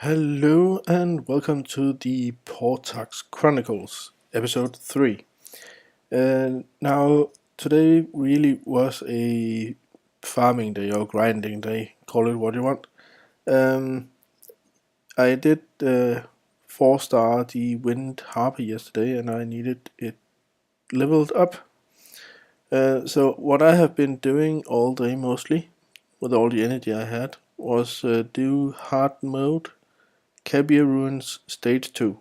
Hello and welcome to the Portax Chronicles, episode 3. Now, today really was a farming day or grinding day, call it what you want. I did 4-star the Wind Harpy yesterday and I needed it leveled up. So what I have been doing all day mostly, with all the energy I had, was do hard mode Cabia Ruins Stage 2.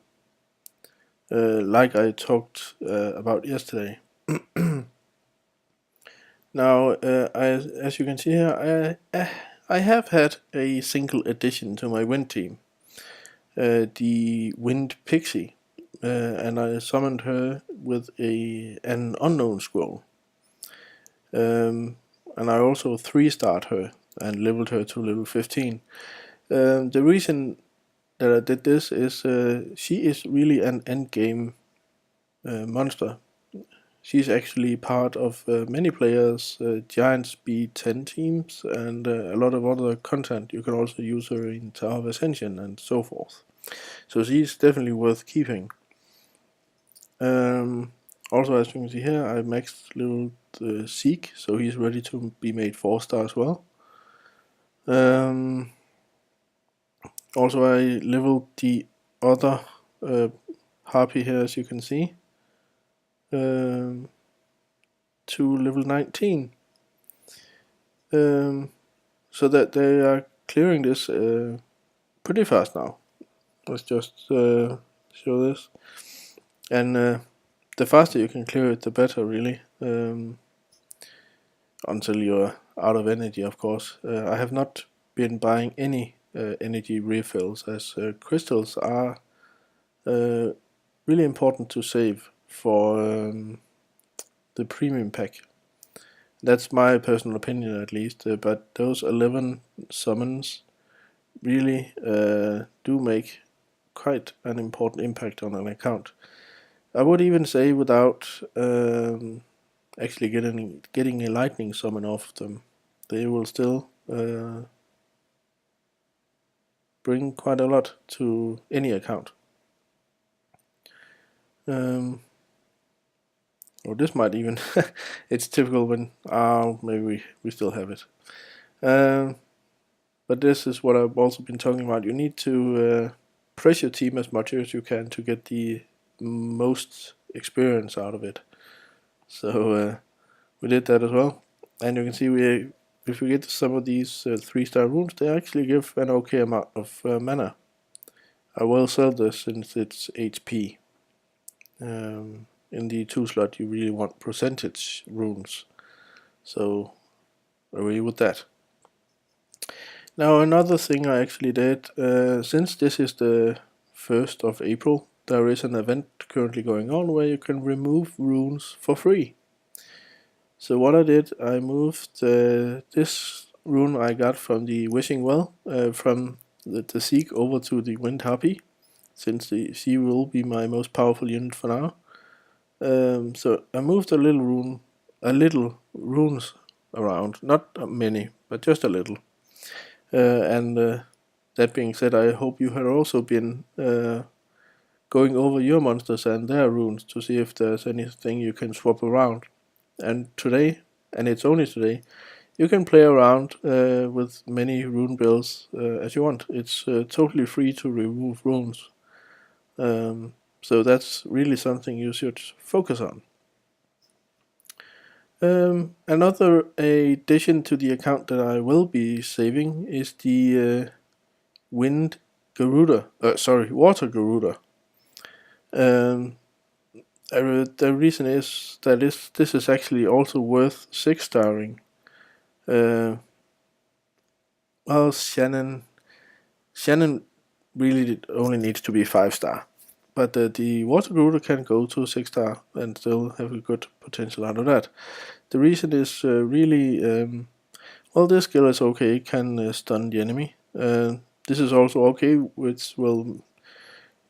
Like I talked about yesterday. Now, as you can see here, I have had a single addition to my wind team, the Wind Pixie, and I summoned her with an unknown scroll. And I also 3-starred her and leveled her to level 15. The reason that I did this is she is really an endgame monster. She's actually part of many players' Giant Speed 10 teams and a lot of other content. You can also use her in Tower of Ascension and so forth. So she's definitely worth keeping. Also, as you can see here, I maxed leveled Zeke, so he's ready to be made 4-star as well. Also, I leveled the other Harpy here, as you can see, to level 19. So that they are clearing this pretty fast now. Let's just show this. And the faster you can clear it, the better, really. Until you're out of energy, of course. I have not been buying any energy refills, as crystals are really important to save for the premium pack. That's my personal opinion, at least. But those 11 summons really do make quite an important impact on an account. I would even say without actually getting a lightning summon off them, they will still bring quite a lot to any account. Or this might even it's typical when maybe we still have it. But this is what I've also been talking about. You need to press your team as much as you can to get the most experience out of it. So we did that as well. And you can see if we get some of these 3-star runes, they actually give an okay amount of mana. I will sell this since it's HP. In the 2 slot you really want percentage runes. So agree with that. Now another thing I actually did, since this is the 1st of April, there is an event currently going on where you can remove runes for free. So what I did, I moved this rune I got from the Wishing Well, from the Zeke over to the Wind Harpy, since she will be my most powerful unit for now. So I moved a little runes around, not many, but just a little. And that being said, I hope you have also been going over your monsters and their runes to see if there's anything you can swap around. And today, and it's only today, you can play around with many rune builds as you want. It's totally free to remove runes. So that's really something you should focus on. Another addition to the account that I will be saving is the Water Garuda. The reason is that this is actually also worth 6-starring. Well, Shannon really only needs to be 5-star. But the Water Garuda can go to 6-star and still have a good potential out of that. The reason is really, well, this skill is okay, it can stun the enemy. This is also okay, which will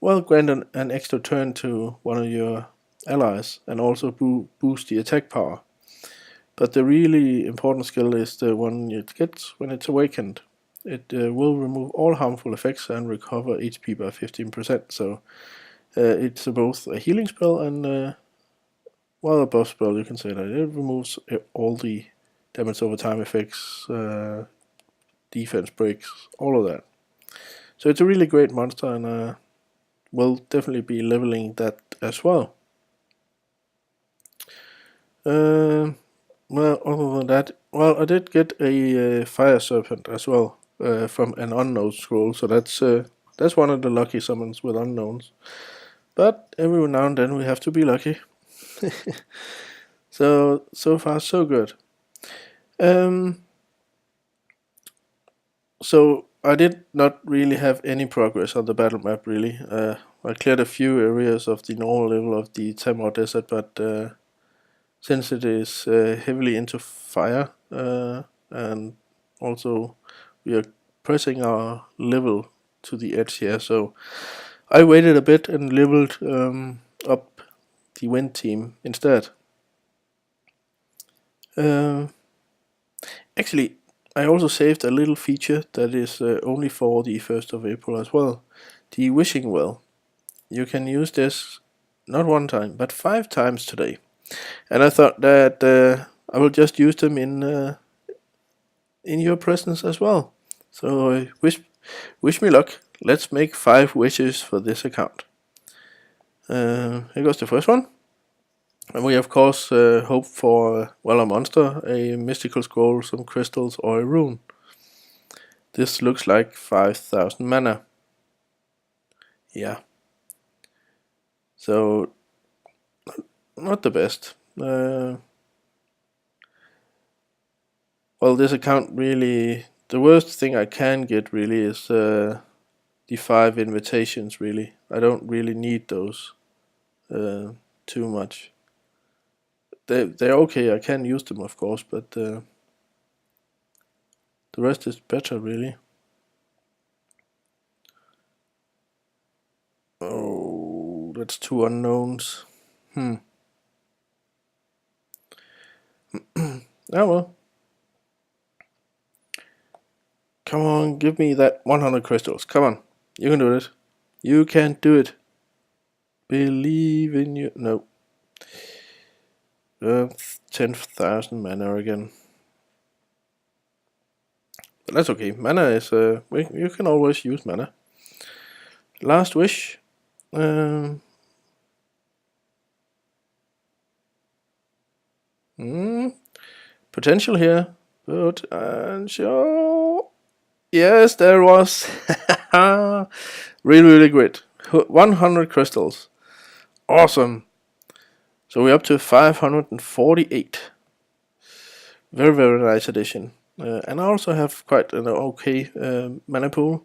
grant an extra turn to one of your allies and also boost the attack power. But the really important skill is the one it gets when it's awakened. it will remove all harmful effects and recover HP by 15%. So it's both a healing spell and well, a buff spell, you can say that. It removes all the damage over time effects, defense breaks, all of that. So it's a really great monster, and we'll definitely be leveling that as well. Well, other than that, well, I did get a fire serpent as well from an unknown scroll, so that's one of the lucky summons with unknowns. But every now and then we have to be lucky. So far so good. So I did not really have any progress on the battle map really. I cleared a few areas of the normal level of the Tamar Desert, but since it is heavily into fire and also we are pressing our level to the edge here, so I waited a bit and leveled up the wind team instead. Actually, I also saved a little feature that is only for the 1st of April as well. The wishing well. You can use this not one time, but 5 times today. And I thought that I will just use them in your presence as well. So wish me luck. Let's make 5 wishes for this account. Here goes the first one. And we of course hope for, well, a monster, a mystical scroll, some crystals, or a rune. This looks like 5,000 mana. Yeah. So, not the best. Well, this account really, the worst thing I can get really is the 5 invitations really. I don't really need those too much. They're okay, I can use them of course, but the rest is better really. Oh, that's 2 unknowns. Oh well. Come on, give me that 100 crystals. Come on, you can do it. You can do it. Believe in you. No. 10,000 mana again. But that's okay. Mana is you can always use mana. Last wish. Potential here, but sure. Yes, there was. Really great. 100 crystals. Awesome. So we're up to 548. Very nice addition. And I also have quite an okay mana pool.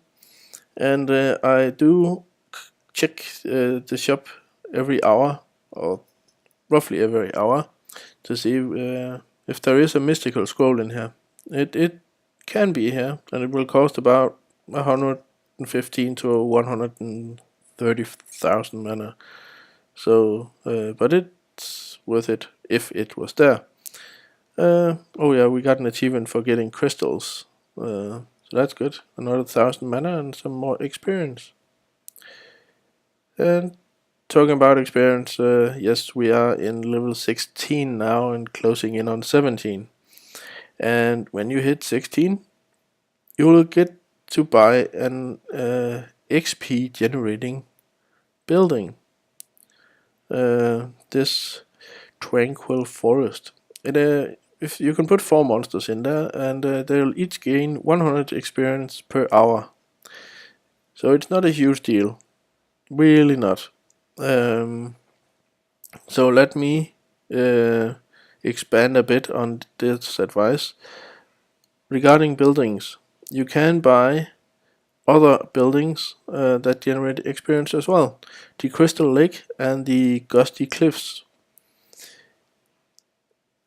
And I do check the shop every hour, or roughly every hour, to see if there is a mystical scroll in here. It can be here, and it will cost about 115 to 130,000 mana. So, but it's worth it if it was there. Oh yeah, we got an achievement for getting crystals. So that's good. Another 1,000 mana and some more experience. And talking about experience, yes, we are in level 16 now and closing in on 17. And when you hit 16, you will get to buy an XP generating building. This tranquil forest. If you can put 4 monsters in there, and they'll each gain 100 experience per hour. So it's not a huge deal, really not. So let me expand a bit on this advice. Regarding buildings, you can buy other buildings that generate experience as well. The Crystal Lake and the Gusty Cliffs.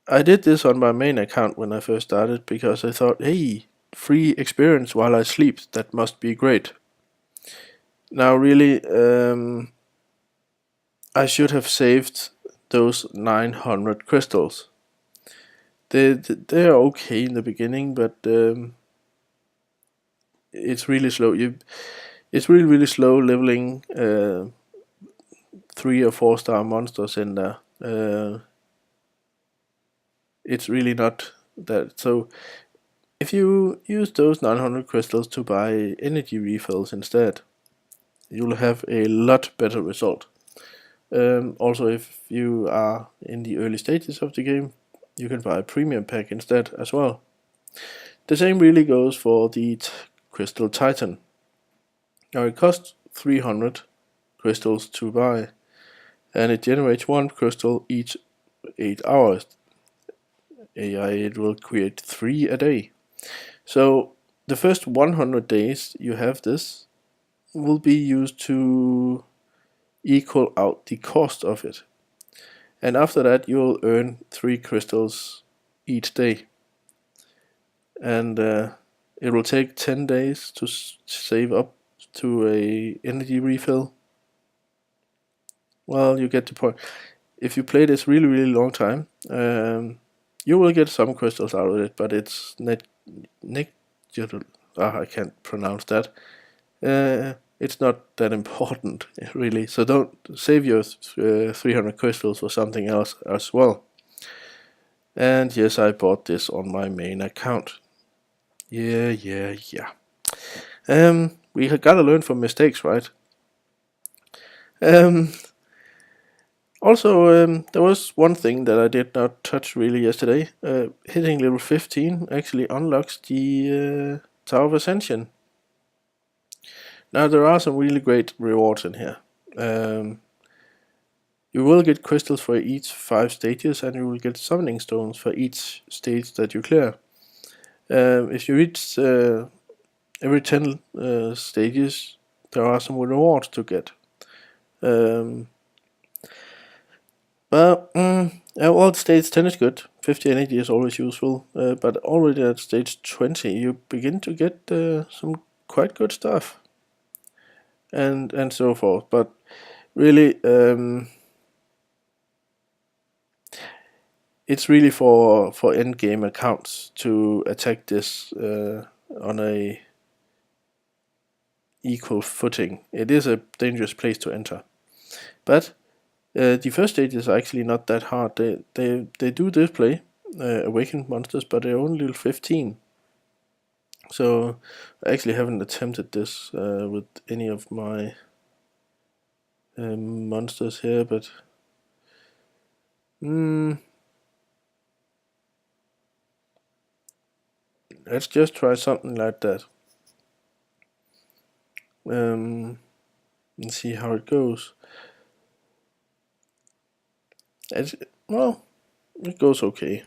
I did this on my main account when I first started because I thought, hey, free experience while I sleep, that must be great. Now really, I should have saved those 900 crystals. They're okay in the beginning, but it's really slow. It's really slow leveling 3 or 4 star monsters in there. It's really not that. So if you use those 900 crystals to buy energy refills instead, you'll have a lot better result. Also, if you are in the early stages of the game, you can buy a premium pack instead as well. The same really goes for the Crystal Titan. Now it costs 300 crystals to buy, and it generates 1 crystal each 8 hours. It will create 3 a day. So the first 100 days you have this will be used to equal out the cost of it. And after that you'll earn 3 crystals each day. And it will take 10 days to save up to a energy refill. Well, you get the point. If you play this really long time, you will get some crystals out of it, but it's I can't pronounce that. It's not that important, really. So don't save your 300 crystals for something else as well. And yes, I bought this on my main account. Yeah. We gotta learn from mistakes, right? Also, there was one thing that I did not touch really yesterday. Hitting level 15 actually unlocks the Tower of Ascension. Now there are some really great rewards in here. You will get crystals for each 5 stages, and you will get summoning stones for each stage that you clear. If you reach every 10 stages, there are some rewards to get. Well, stage 10 is good. 50 energy is always useful, but already at stage 20 you begin to get some quite good stuff, and so forth. But really, it's really for end game accounts to attack this on a equal footing. It is a dangerous place to enter, but the first stages are actually not that hard. They do display awakened monsters, but they're only level 15. So I actually haven't attempted this with any of my monsters here, but let's just try something like that and see how it goes. Well, it goes okay.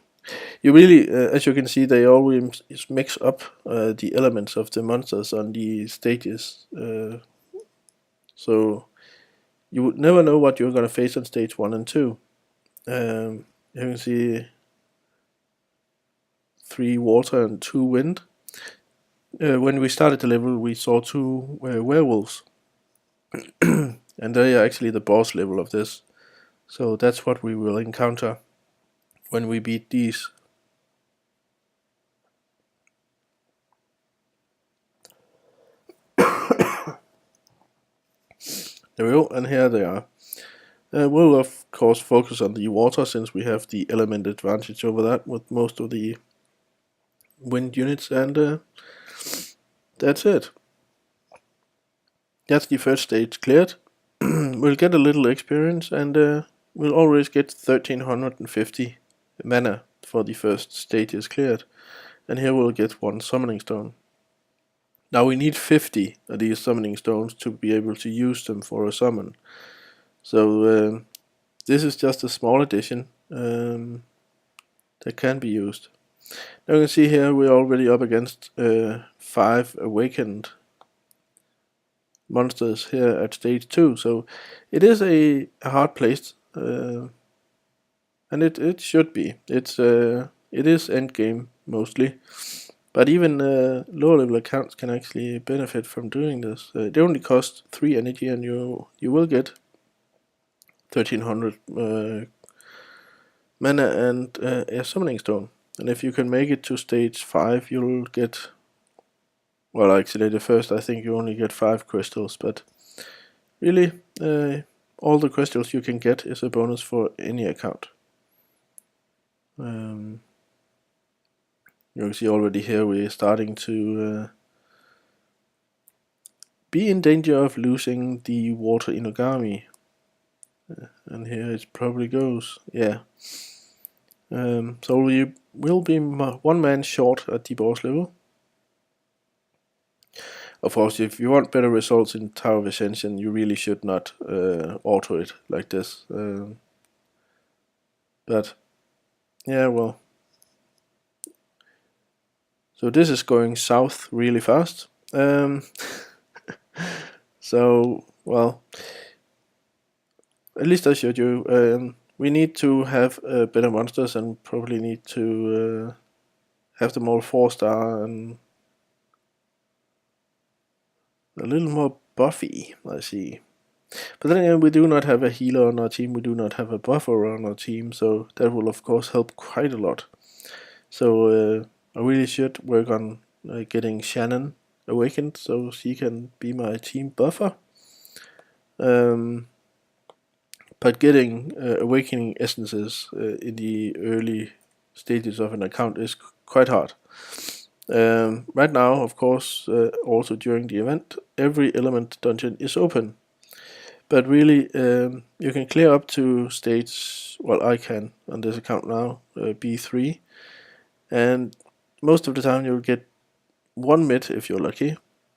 You really, as you can see, they always mix up the elements of the monsters on the stages. So you would never know what you're gonna face on stage 1 and 2. You can see 3 water and 2 wind. When we started the level, we saw 2 werewolves, and they are actually the boss level of this. So that's what we will encounter when we beat these. There we go, and here they are. We'll of course focus on the water, since we have the element advantage over that with most of the wind units, and that's it. That's the first stage cleared. We'll get a little experience, and we'll always get 1350 mana for the first stages cleared. And here we'll get 1 summoning stone. Now we need 50 of these summoning stones to be able to use them for a summon. So this is just a small addition that can be used. Now you can see here we're already up against 5 awakened monsters here at stage 2, so it is a hard place, and it should be. It is endgame mostly, but even lower level accounts can actually benefit from doing this. They only cost 3 energy, and you will get 1300 mana and a summoning stone. And if you can make it to stage 5, you'll get well, actually, the first I think you only get 5 crystals, but really, all the crystals you can get is a bonus for any account. You can see already here we're starting to be in danger of losing the water inogami. And here it probably goes, yeah. So we will be 1 man short at the boss level. Of course, if you want better results in Tower of Ascension, you really should not auto it like this. But yeah, well. So this is going south really fast. So, well, at least I showed you. We need to have better monsters and probably need to have them all 4-star and a little more buffy, I see. But then again, we do not have a healer on our team, we do not have a buffer on our team, so that will of course help quite a lot. So I really should work on getting Shannon awakened so she can be my team buffer. But getting awakening essences in the early stages of an account is quite hard. Right now, of course, also during the event, every element dungeon is open. But really, you can clear up to stage, well, I can on this account now, B3. And most of the time you'll get 1 mid if you're lucky,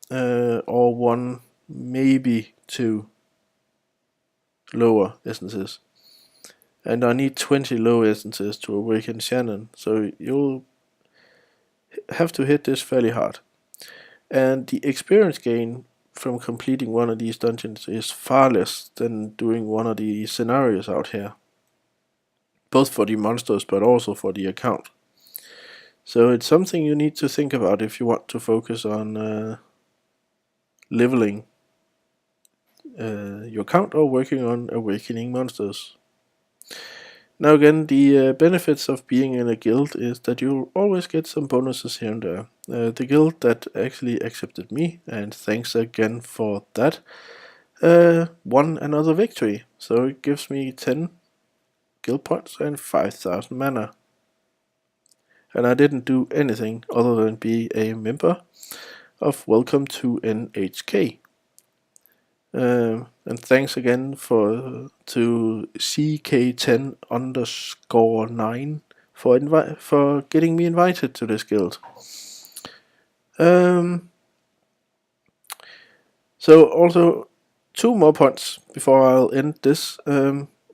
or 1, maybe 2 lower essences. And I need 20 low essences to awaken Shannon, so you'll have to hit this fairly hard. And the experience gain from completing one of these dungeons is far less than doing one of the scenarios out here. Both for the monsters, but also for the account. So it's something you need to think about if you want to focus on leveling your account or working on awakening monsters. Now again, the benefits of being in a guild is that you'll always get some bonuses here and there. The guild that actually accepted me, and thanks again for that, won another victory. So it gives me 10 guild points and 5,000 mana. And I didn't do anything other than be a member of Welcome to NHK. And thanks again to CK10_9 for getting me invited to this guild. So also 2 more points before I'll end this.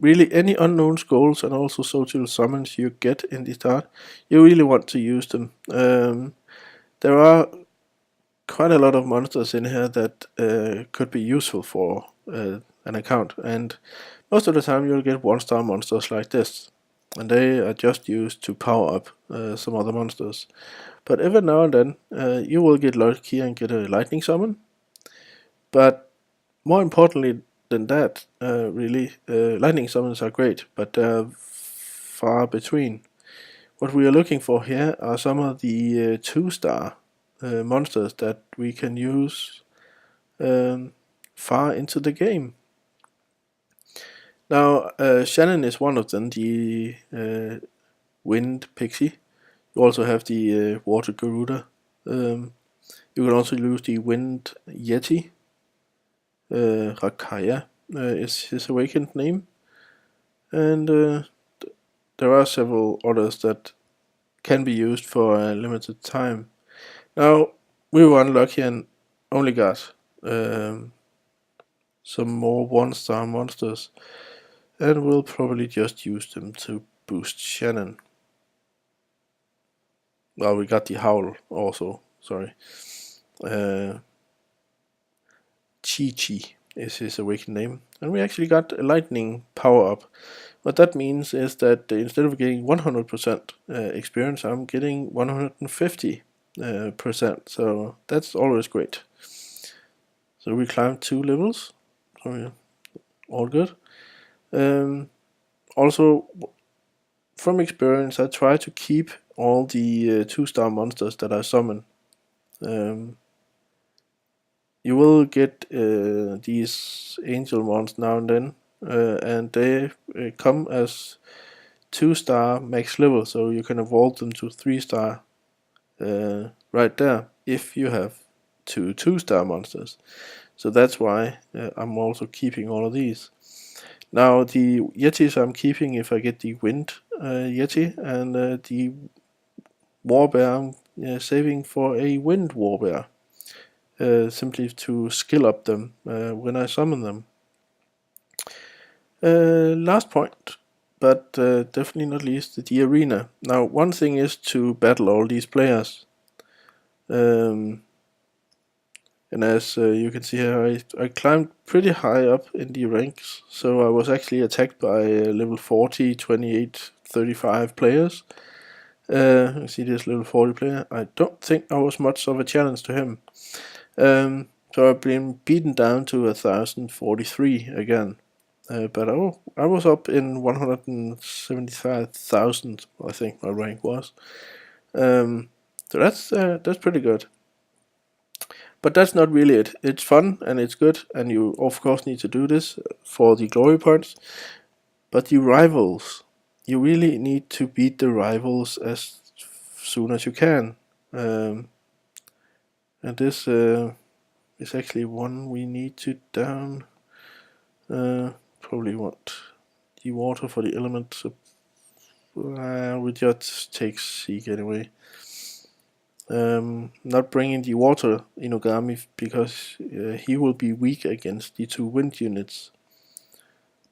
Really, any unknown scrolls and also social summons you get in the start, you really want to use them. There are quite a lot of monsters in here that could be useful for an account, and most of the time you'll get 1-star monsters like this, and they are just used to power up some other monsters. But every now and then you will get lucky and get a lightning summon, but more importantly than that, really, lightning summons are great, but they're far between. What we are looking for here are some of the 2-star monsters that we can use far into the game. Now, Shannon is one of them, the Wind Pixie. You also have the Water Garuda. You can also use the Wind Yeti. Rakaya is his awakened name. And there are several others that can be used for a limited time. Now, we were unlucky and only got some more 1-star monsters, and we'll probably just use them to boost Shannon. Well, we got the Howl also, sorry. Chi-Chi is his awakened name, and we actually got a lightning power up. What that means is that instead of getting 100% experience, I'm getting 150%, so that's always great. So we climbed 2 levels, so yeah, all good. Also, from experience, I try to keep all the 2-star monsters that I summon. you will get these angel ones now and then, and they come as 2-star max level, so you can evolve them to 3-star right there if you have 2-star monsters. So that's why I'm also keeping all of these. Now the Yetis I'm keeping if I get the Wind Yeti, and the Warbear I'm saving for a Wind Warbear, simply to skill up them when I summon them. Last point, but definitely not least, the arena. Now one thing is to battle all these players. And as you can see here, I climbed pretty high up in the ranks, so I was actually attacked by level 40, 28, 35 players. You see this level 40 player? I don't think I was much of a challenge to him. So I've been beaten down to 1043 again. But I was up in 175,000, I think my rank was. So that's pretty good. But that's not really it. It's fun and it's good, and you of course need to do this for the glory points. But the rivals, you really need to beat the rivals as soon as you can. And this is actually one we need to down. Probably want the water for the element. So we just take Seek anyway. Not bringing the water Inogami because he will be weak against the 2 wind units.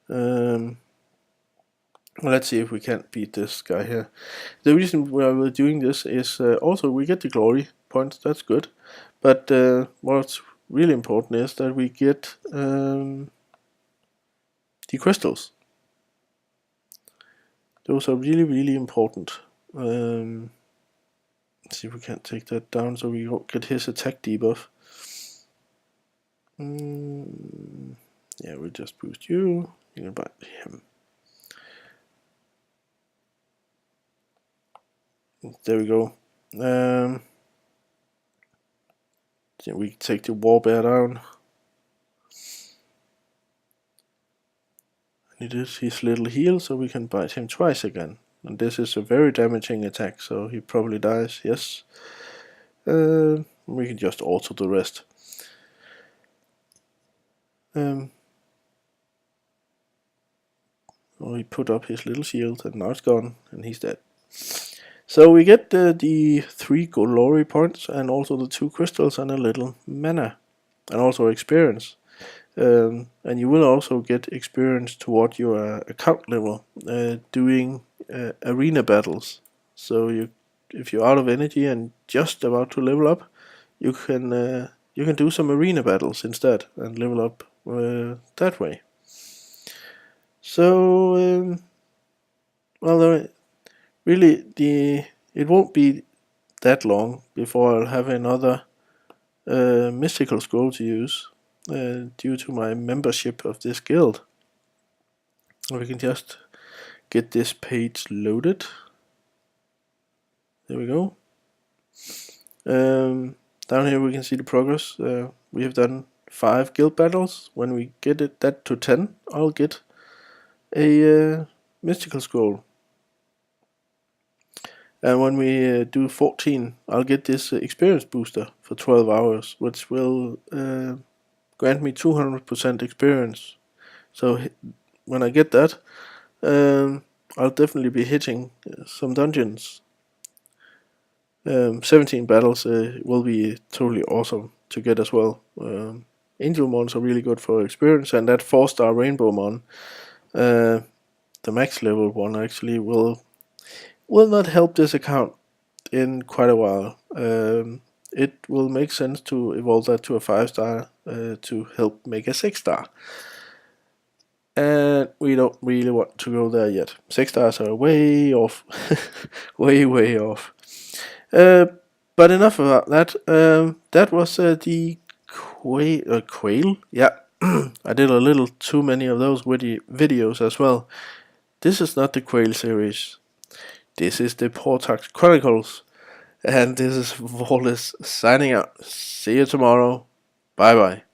Let's see if we can't beat this guy here. The reason why we're doing this is also we get the glory points, that's good. But what's really important is that we get the crystals. Those are really, really important. Let's see if we can't take that down so we don't get his attack debuff. Yeah, we'll just boost you. You can buy him. There we go. So we take the Warbear down. And it is his little heal, so we can bite him twice again. And this is a very damaging attack, so he probably dies, yes. We can just alter the rest. He put up his little shield, and now it's gone, and he's dead. So we get the 3 glory points, and also the 2 crystals, and a little mana, and also experience. And you will also get experience toward your account level doing arena battles. So if you're out of energy and just about to level up, you can do some arena battles instead and level up that way. So well, really it won't be that long before I'll have another mystical scroll to use due to my membership of this guild. We can just get this page loaded. There we go. Down here we can see the progress. We have done 5 guild battles. When we get that to 10, I'll get a mystical scroll. And when we do 14, I'll get this experience booster for 12 hours, which will grant me 200% experience. So when I get that, I'll definitely be hitting some dungeons. 17 battles will be totally awesome to get as well. Angel Mons are really good for experience, and that 4-star Rainbow Mon, the max level one, actually will not help this account in quite a while. It will make sense to evolve that to a 5-star to help make a 6-star. And we don't really want to go there yet. 6 stars are way off. way off. But enough about that. That was the quail. Yeah, I did a little too many of those videos as well. This is not the quail series. This is the Portax Chronicles. And this is Wallace signing out. See you tomorrow. Bye bye.